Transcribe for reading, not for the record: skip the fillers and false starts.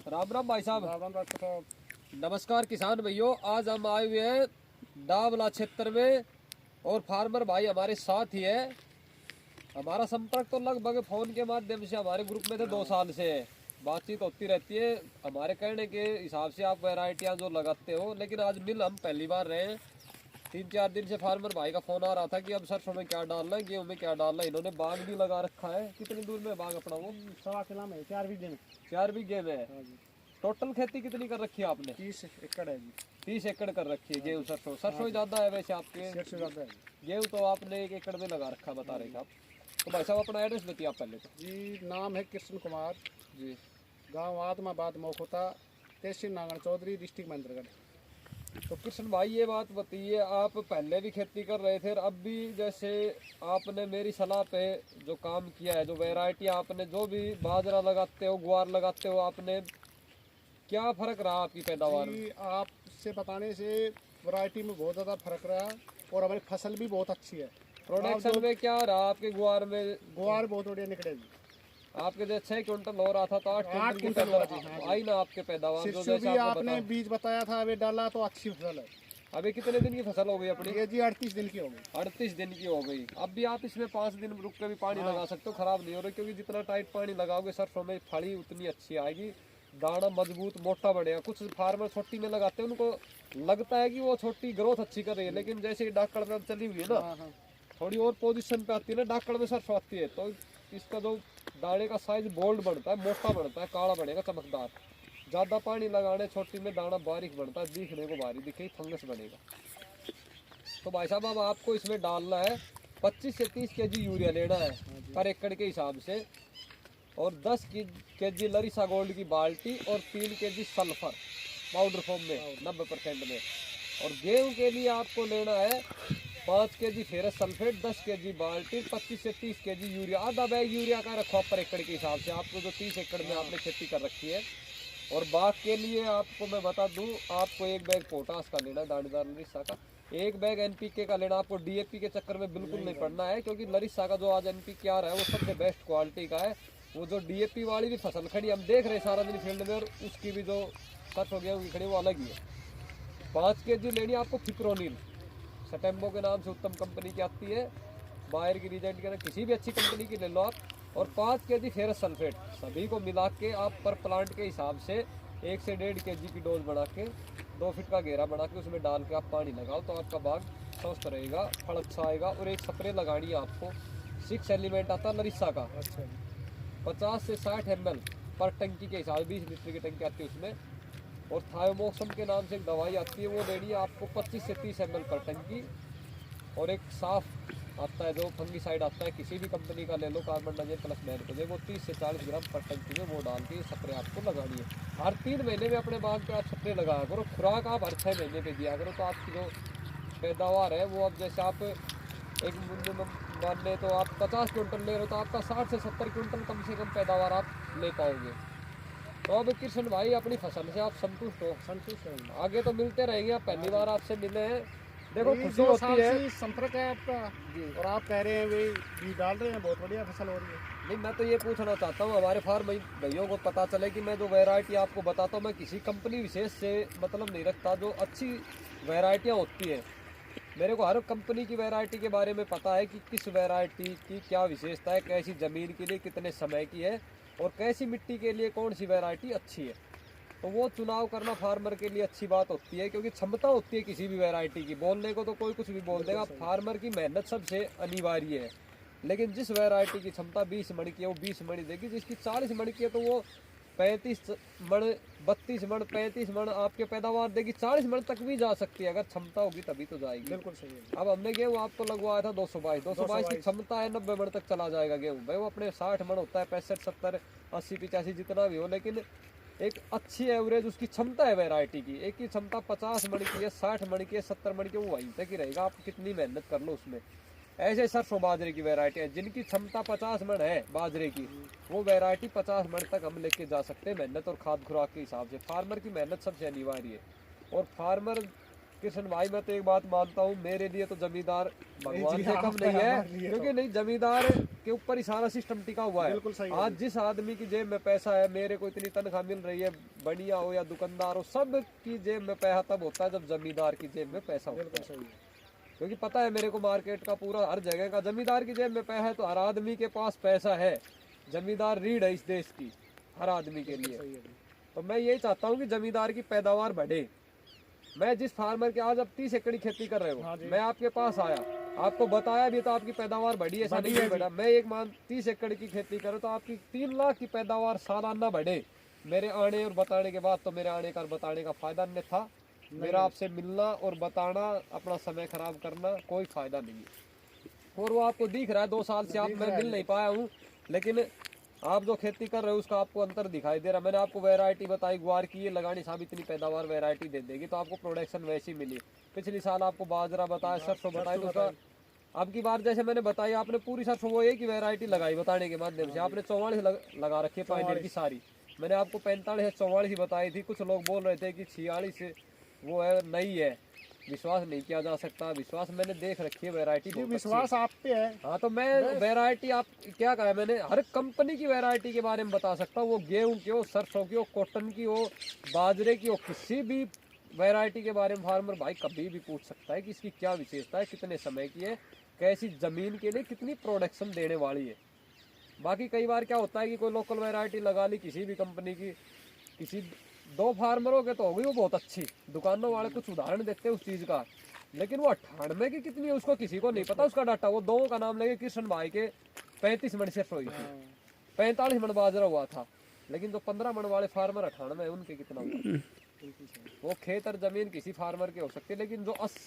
राम राम भाई साहब। राम राम डॉक्टर साहब। नमस्कार किसान भाइयों, आज हम आए हुए हैं डावला क्षेत्र में और फार्मर भाई हमारे साथ ही है। हमारा संपर्क तो लगभग फोन के माध्यम से हमारे ग्रुप में थे 2 साल से बातचीत होती रहती है। हमारे कहने के हिसाब से आप वैरायटियां जो लगाते हो, लेकिन आज मिल हम पहली बार रहे हैं। 3-4 दिन से फार्मर भाई का फोन आ रहा था कि अब सरसों में क्या डालना है, गेहूं में क्या डालना है। इन्होंने बाग भी लगा रखा है। कितनी दूर में बाग अपना वो? 1.25 किला में 4 बीघे में। 4 बीघे में। हाँ जी। टोटल खेती कितनी कर रखी है आपने? 30 एकड़ है जी। 30 एकड़ कर रखी है गेहूँ सरसों। सरसों ज्यादा है वैसे आपके, शेर से ज़्यादा है जी। गेहूँ तो आपने 1 एकड़ में लगा रखा बता रहे थे आप। तो भाई साहब अपना एड्रेस बताइए आप पहले तो। जी नाम है कृष्ण कुमार जी। गांव आदमाबाद मोखोता तहसील नागन चौधरी डिस्ट्रिक्ट महेंद्रगढ़। तो कृष्ण भाई ये बात बताइए, आप पहले भी खेती कर रहे थे और अब भी जैसे आपने मेरी सलाह पे जो काम किया है, जो वैरायटी आपने जो भी बाजरा लगाते हो, गुआर लगाते हो, आपने क्या फर्क रहा आपकी पैदावार में? जी आपसे बताने से वैरायटी में बहुत ज़्यादा फर्क रहा और हमारी फसल भी बहुत अच्छी है। प्रोडक्शन में क्या रहा आपके गुआर में? गुआर बहुत बढ़िया निकले जी। आपके जो 6 क्विंटल हो रहा था तो 8 क्विंटल की क्विंटल पैदावार आई ना आपके पैदावार जो शिशु जैसे भी आपने आपने बताया। बीज बताया था अभी डाला तो अच्छी फसल है। अभी कितने दिन की फसल हो गई अपनी? ये जी 38 दिन की हो गई। 38 दिन की हो गई। अब भी आप इसमें 5 दिन रुक के भी पानी लगा सकते हो, खराब नहीं हो रही, क्योंकि जितना टाइट पानी लगाओगे सरसों में फली उतनी अच्छी आएगी, दाना मजबूत मोटा बढ़ेगा। कुछ फार्मर छोटी में लगाते हैं, उनको लगता है कि वो छोटी ग्रोथ अच्छी कर रही है, लेकिन जैसे ही डाकड़ में अब चली हुई है ना, हाँ हाँ थोड़ी और पोजीशन पे आती है ना, डाकड़ में सरसों आती है, तो इसका जो दाने का साइज बोल्ड बनता है, मोटा बनता है, काला बनेगा, चमकदार। ज़्यादा पानी लगाने छोटी में दाना बारीक बनता है, दिखने को बारीक दिखे, फंगस बनेगा। तो भाई साहब अब आपको इसमें डालना है 25 से 30 केजी यूरिया लेना है पर एकड़ के हिसाब से, और 10 केजी लरिसा गोल्ड की बाल्टी और 3 केजी सल्फर पाउडर फॉर्म में 90% में। और गेहूं के लिए आपको लेना है 5 केजी फेरस सल्फेट, 10 केजी बाल्टी, 25 से 30 केजी यूरिया। आधा बैग यूरिया का रखो पर एकड़ के हिसाब से, आपको जो 30 एकड़ में आपने खेती कर रखी है। और बाग के लिए आपको मैं बता दूं, आपको 1 बैग पोटास का लेना है, दानेदार लरिसा का। 1 बैग एनपीके का लेना। आपको डीएपी के चक्कर में बिल्कुल नहीं पड़ना है, क्योंकि लरिसा का जो आज एनपीके आ रहा है वो सबसे बेस्ट क्वालिटी का है। वो जो डीएपी वाली भी फसल खड़ी हम देख रहे हैं सारा दिन फील्ड में, और उसकी भी जो सच हो गया उनकी खड़ी वो अलग ही है। 5 केजी लेनी है आपको फिप्रोनिल, सटेम्बो के नाम से उत्तम कंपनी की आती है, बायर की रीजेंट के, किसी भी अच्छी कंपनी की ले लो आप। और 5 केजी फेरस सल्फेट, सभी को मिला के आप पर प्लांट के हिसाब से 1 से 1.5 केजी की डोज बना के 2 फीट का घेरा बना के उसमें डाल के आप पानी लगाओ, तो आपका बाग स्वस्थ रहेगा, फल अच्छा आएगा। और एक स्प्रे लगानी है आपको, 6 एलिमेंट आता है लरिसा का, अच्छा 50 से 60 ml पर टंकी के हिसाब से, 20 लीटर की टंकी आती है उसमें। और थायोमोक्सम के नाम से एक दवाई आती है, वो देनी है आपको 25 से 30 ml पर टंकी। और एक साफ आता है जो फंगीसाइड आता है, किसी भी कंपनी का ले लो, कार्बनडाजिम प्लस मैनकोजेब, वो 30 से 40 ग्राम पर टंकी में वो डाल के स्प्रे आपको लगानी है। हर 3 महीने में अपने बाग पे आप स्प्रे लगाया करो। खुराक आप हर 6 महीने पे दिया करो, तो आपकी जो पैदावार है वो, अब जैसे आप एक मिनिमम मान ले तो आप 50 क्विंटल ले रहे हो, तो आपका 60 से 70 क्विंटल कम से कम पैदावार आप ले पाओगे। तो अब कृष्ण भाई अपनी फसल से आप संतुष्ट हो? संतुष्ट है। आगे तो मिलते रहेंगे, आप पहली बार आपसे मिले हैं, देखो ये खुशी 2 होती साल है। से संपर्क है आपका जी। और आप कह रहे हैं भाई बीज डाल रहे हैं, बहुत बढ़िया फसल हो रही है। नहीं, मैं तो ये पूछना चाहता हूँ हमारे फार्म भाइयों को पता चले कि मैं जो वैरायटी आपको बताता हूँ, मैं किसी कंपनी विशेष से मतलब नहीं रखता। जो अच्छी वैरायटियाँ होती हैं, मेरे को हर कंपनी की वैरायटी के बारे में पता है कि किस वैरायटी की क्या विशेषता है, कैसी ज़मीन के लिए कितने समय की है, और कैसी मिट्टी के लिए कौन सी वैरायटी अच्छी है। तो वो चुनाव करना फार्मर के लिए अच्छी बात होती है, क्योंकि क्षमता होती है किसी भी वैरायटी की। बोलने को तो कोई कुछ भी बोल देगा, फार्मर की मेहनत सबसे अनिवार्य है। लेकिन जिस वैरायटी की क्षमता 20 मण की है वो 20 मण देगी, जिसकी 40 मण की है तो वो 35 मण, 32 मण, 35 मण आपके पैदावार देगी। 40 मण तक भी जा सकती है, अगर क्षमता होगी तभी तो जाएगी। बिल्कुल सही है। अब हमने गेहूँ आपको लगवाया था 222 की क्षमता है, 90 मण तक चला जाएगा गेहूँ भाई। वो अपने 60 मण होता है, 65, 70, 80, 85 जितना भी हो, लेकिन एक अच्छी एवरेज उसकी क्षमता है वैरायटी की। एक की क्षमता 50 मण की है, 60 मण की है, 70 मण की, वो वहीं तक ही रहेगा, आप कितनी मेहनत कर लो उसमें। ऐसे सरसों बाजरे की वैरायटी है जिनकी क्षमता 50 मण है बाजरे की, वो वैरायटी 50 मण तक हम लेके जा सकते हैं, मेहनत और खाद खुराक के हिसाब से। फार्मर की मेहनत सबसे अनिवार्य है, और फार्मर किशन भाई मैं तो एक बात मानता हूँ, मेरे लिए तो जमींदार भगवान जी, से कम आप नहीं है, हमारे लिए तो- क्योंकि नहीं जमींदार के ऊपर ही सारा सिस्टम टिका हुआ है। बिल्कुल सही है आज जिस आदमी की जेब में पैसा है, मेरे को इतनी तनख्वाह मिल रही है, बढ़िया हो या दुकानदार हो, सब की जेब में पैसा तब होता है जब जमींदार की जेब में पैसा होता बिल्कुल है। सही है। क्योंकि पता है मेरे को मार्केट का पूरा हर जगह का, जमींदार की जेब में पैसा है तो हर आदमी के पास पैसा है। जमींदार रीढ़ है इस देश की, हर आदमी के लिए। सही है जी। तो मैं यही चाहता हूँ कि जमींदार की पैदावार बढ़े। मैं जिस फार्मर के आज आप 30 एकड़ की खेती कर रहे हाँ हो, जी। मैं आपके पास आया, आपको बताया भी तो आपकी पैदावार बढ़ी, ऐसा बढ़ी नहीं है है बेटा। मैं 30 एकड़ की खेती करूँ तो आपकी 3 लाख की पैदावार सालाना बढ़े। मेरे आने और बताने के बाद तो मेरे आने का और बताने का फायदा नहीं था। मेरा आपसे मिलना और बताना, अपना समय खराब करना कोई फायदा नहीं है। और वो आपको दिख रहा है 2 साल से आप मैं मिल नहीं पाया हूँ, लेकिन आप जो खेती कर रहे हो उसका आपको अंतर दिखाई दे रहा है। मैंने आपको वैरायटी बताई, ग्वार की ये लगानी साहब इतनी पैदावार वैरायटी दे देगी, तो आपको प्रोडक्शन वैसी मिली। पिछली साल आपको बाजरा बताया, सरसों बताया, तो उसका अब की बार जैसे मैंने बताई, आपने पूरी सरसों वो एक ही वैरायटी लगाई बताने के माध्यम से। आपने 44 लगा रखी है पाइनियर की सारी। मैंने आपको 45 या 44 ही बताई थी। कुछ लोग बोल रहे थे कि 46 वो है, नहीं है, विश्वास नहीं किया जा सकता। विश्वास मैंने देख रखी है, वैरायटी जी, बहुत अच्छी है। विश्वास आप पे है। हाँ तो मैं वैरायटी, आप क्या कहा मैंने, हर कंपनी की वैरायटी के बारे में बता सकता हूँ। वो गेहूं की हो, सरसों की हो, कॉटन की हो, बाजरे की हो, किसी भी वैरायटी के बारे में फार्मर भाई कभी भी पूछ सकता है कि इसकी क्या विशेषता है, कितने समय की है, कैसी जमीन के लिए कितनी प्रोडक्शन देने वाली है। बाकी कई बार क्या होता है कि कोई लोकल वैरायटी लगा ली किसी भी कंपनी की, किसी 2 फार्मरों के तो हो गई वो बहुत अच्छी, दुकानों वाले कुछ उदाहरण देते हैं उस चीज़ का, लेकिन वो 98 की कितनी है उसको किसी को नहीं पता उसका डाटा। वो 2 का नाम लेके कृष्ण भाई के 35 मन से हुई थी, 45 मन बाजरा हुआ था, लेकिन जो 15 मन वाले फार्मर 98 उनके कितना हुआ। वो खेत और जमीन किसी फार्मर के हो सकती है, लेकिन जो 80